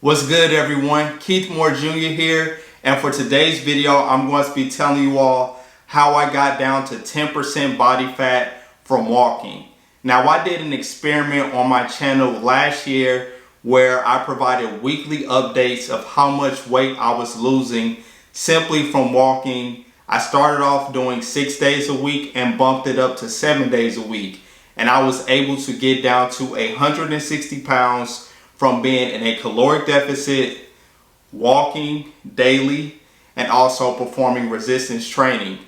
What's good, everyone? Keith Moore Jr. here, and for today's video I'm going to be telling you all how I got down to 10% body fat from walking. Now, I did an experiment on my channel last year where I provided weekly updates of how much weight I was losing simply from walking. I started off doing 6 days a week and bumped it up to 7 days a week, and I was able to get down to 160 pounds from being in a caloric deficit, walking daily, and also performing resistance training.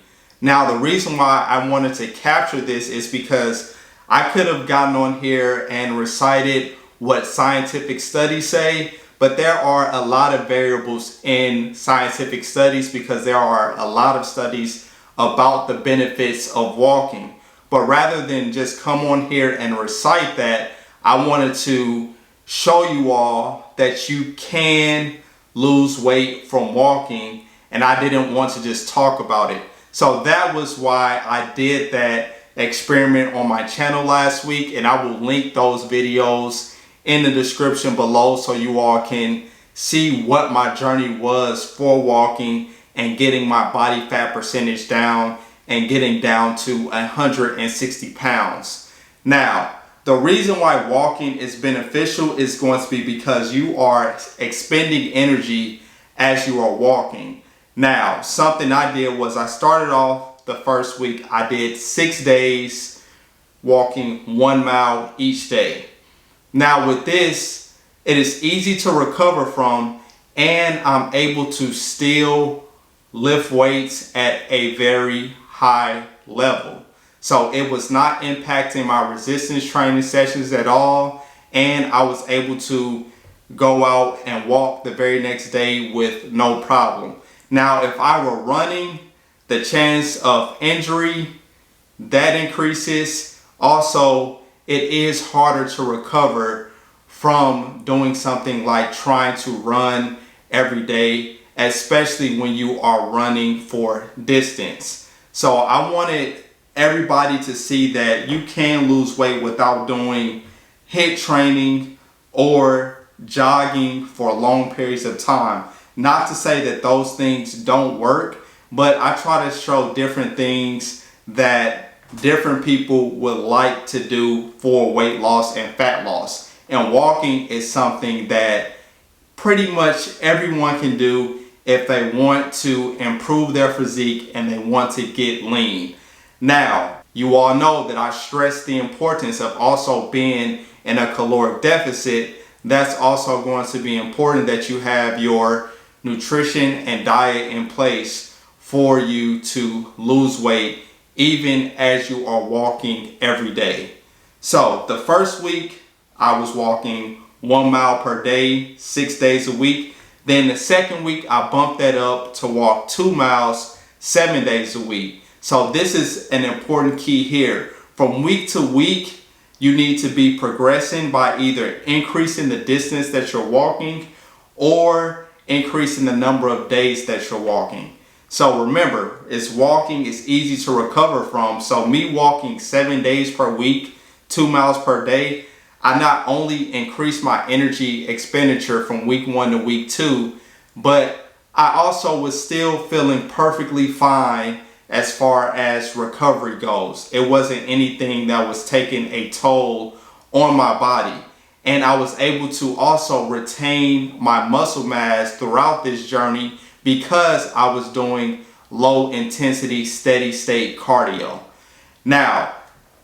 Now, the reason why I wanted to capture this is because I could have gotten on here and recited what scientific studies say, but there are a lot of variables in scientific studies because there are a lot of studies about the benefits of walking. But rather than just come on here and recite that, I wanted to show you all that you can lose weight from walking, and I didn't want to just talk about it. So that was why I did that experiment on my channel last week, and I will link those videos in the description below so you all can see what my journey was for walking and getting my body fat percentage down and getting down to 160 pounds. Now, the reason why walking is beneficial is going to be because you are expending energy as you are walking. Now, something I did was I started off the first week, I did 6 days walking 1 mile each day. Now with this, it is easy to recover from, and I'm able to still lift weights at a very high level. So it was not impacting my resistance training sessions at all, and I was able to go out and walk the very next day with no problem. Now, if I were running, the chance of injury, that increases. Also, it is harder to recover from doing something like trying to run every day, especially when you are running for distance. So I wanted everybody to see that you can lose weight without doing HIIT training or jogging for long periods of time. Not to say that those things don't work, but I try to show different things that different people would like to do for weight loss and fat loss. And walking is something that pretty much everyone can do if they want to improve their physique and they want to get lean. Now, you all know that I stress the importance of also being in a caloric deficit. That's also going to be important that you have your nutrition and diet in place for you to lose weight even as you are walking every day. So the first week I was walking 1 mile per day, 6 days a week. Then the second week I bumped that up to walk 2 miles, 7 days a week. So this is an important key here. From week to week, you need to be progressing by either increasing the distance that you're walking or increasing the number of days that you're walking. So remember, walking is easy to recover from. So me walking 7 days per week, 2 miles per day, I not only increased my energy expenditure from week 1 to week 2, but I also was still feeling perfectly fine as far as recovery goes. It wasn't anything that was taking a toll on my body. And I was able to also retain my muscle mass throughout this journey because I was doing low intensity, steady state cardio. Now,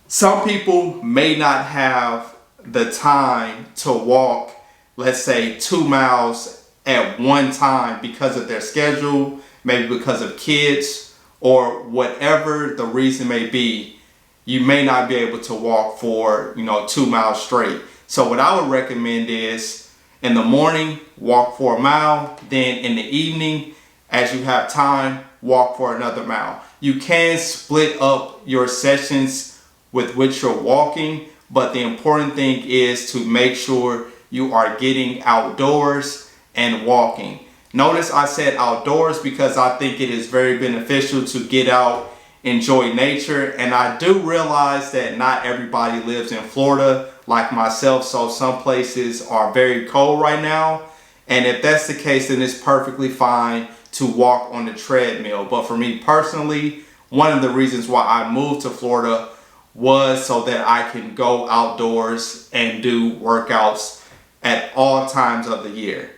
some people may not have the time to walk, let's say 2 miles at one time because of their schedule, maybe because of kids, or whatever the reason may be. You may not be able to walk for 2 miles straight. So what I would recommend is in the morning, walk for 1 mile. Then in the evening, as you have time, walk for another mile. You can split up your sessions with which you're walking, but the important thing is to make sure you are getting outdoors and walking. Notice I said outdoors because I think it is very beneficial to get out, enjoy nature, and I do realize that not everybody lives in Florida like myself, so some places are very cold right now, And if that's the case, then it's perfectly fine to walk on the treadmill. But for me personally, one of the reasons why I moved to Florida was so that I can go outdoors and do workouts at all times of the year.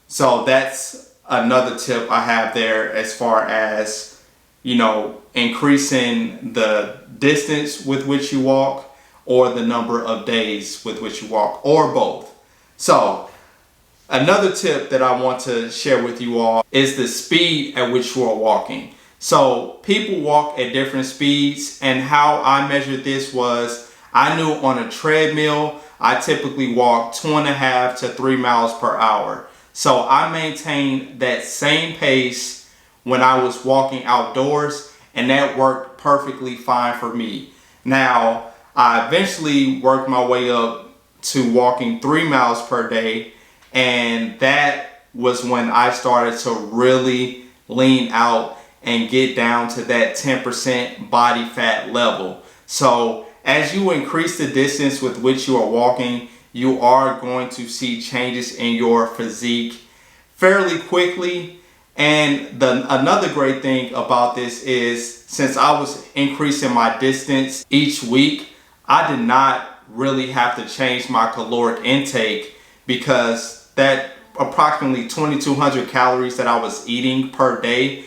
So that's another tip I have there as far as, increasing the distance with which you walk or the number of days with which you walk, or both. So another tip that I want to share with you all is the speed at which you are walking. So people walk at different speeds, and how I measured this was I knew on a treadmill I typically walk 2.5 to 3 miles per hour. So I maintained that same pace when I was walking outdoors, and that worked perfectly fine for me. Now, I eventually worked my way up to walking 3 miles per day, and that was when I started to really lean out and get down to that 10% body fat level. So as you increase the distance with which you are walking, you are going to see changes in your physique fairly quickly. And another great thing about this is, since I was increasing my distance each week, I did not really have to change my caloric intake, because that approximately 2,200 calories that I was eating per day,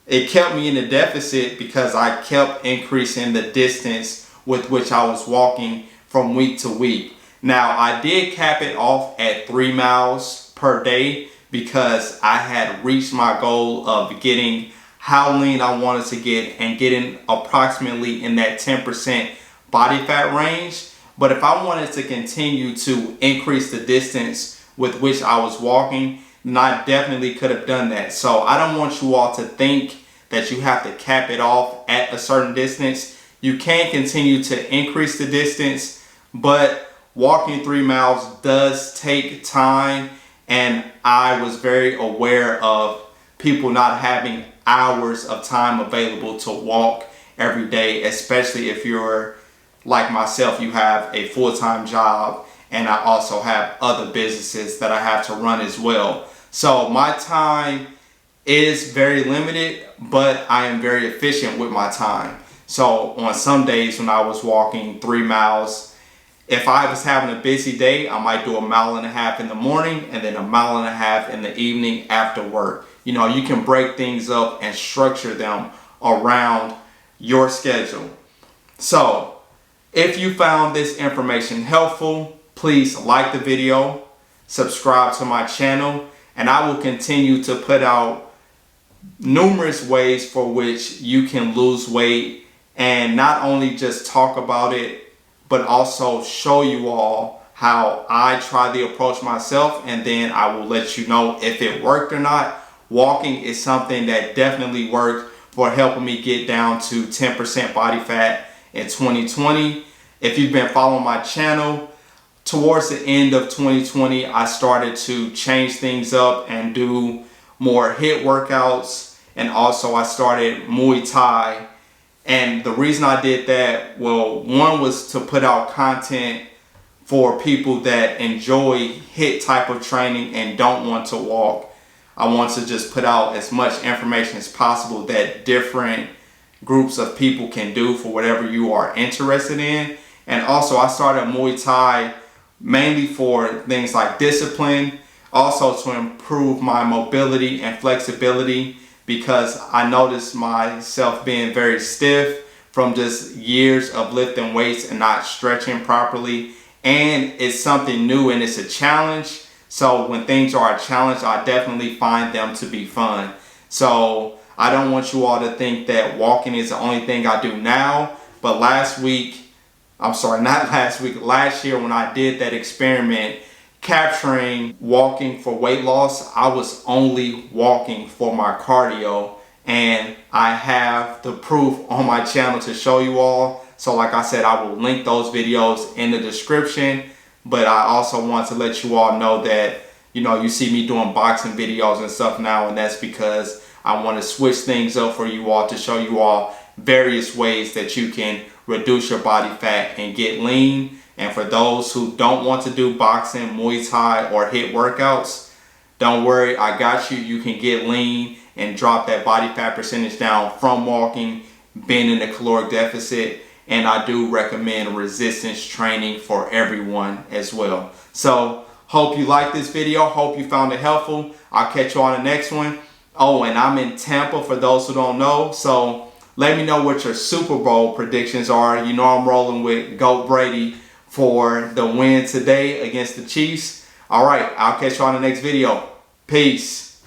it kept me in a deficit because I kept increasing the distance with which I was walking from week to week. Now, I did cap it off at 3 miles per day because I had reached my goal of getting how lean I wanted to get and getting approximately in that 10% body fat range. But if I wanted to continue to increase the distance with which I was walking, then I definitely could have done that. So I don't want you all to think that you have to cap it off at a certain distance. You can continue to increase the distance, but walking 3 miles does take time, and I was very aware of people not having hours of time available to walk every day, especially if you're like myself, you have a full-time job, and I also have other businesses that I have to run as well. So my time is very limited, but I am very efficient with my time. So on some days when I was walking 3 miles, if I was having a busy day, I might do 1.5 miles in the morning and then 1.5 miles in the evening after work. You can break things up and structure them around your schedule. So if you found this information helpful, please like the video, subscribe to my channel, and I will continue to put out numerous ways for which you can lose weight, and not only just talk about it, but also show you all how I try the approach myself, and then I will let you know if it worked or not. Walking is something that definitely worked for helping me get down to 10% body fat in 2020. If you've been following my channel, towards the end of 2020, I started to change things up and do more HIIT workouts, and also I started Muay Thai. And the reason I did that, well, one was to put out content for people that enjoy HIIT type of training and don't want to walk. I want to just put out as much information as possible that different groups of people can do for whatever you are interested in. And also I started Muay Thai mainly for things like discipline, also to improve my mobility and flexibility, because I noticed myself being very stiff from just years of lifting weights and not stretching properly. And it's something new and it's a challenge. So when things are a challenge, I definitely find them to be fun. So I don't want you all to think that walking is the only thing I do now. But last year when I did that experiment capturing walking for weight loss, I was only walking for my cardio, and I have the proof on my channel to show you all. So like I said, I will link those videos in the description, but I also want to let you all know that, you see me doing boxing videos and stuff now, and that's because I want to switch things up for you all to show you all various ways that you can reduce your body fat and get lean. And for those who don't want to do boxing, Muay Thai, or HIIT workouts, don't worry, I got you. You can get lean and drop that body fat percentage down from walking, being in a caloric deficit. And I do recommend resistance training for everyone as well. So hope you liked this video. Hope you found it helpful. I'll catch you on the next one. Oh, and I'm in Tampa for those who don't know. So let me know what your Super Bowl predictions are. You know I'm rolling with GOAT Brady for the win today against the Chiefs. All right, I'll catch you on the next video. Peace.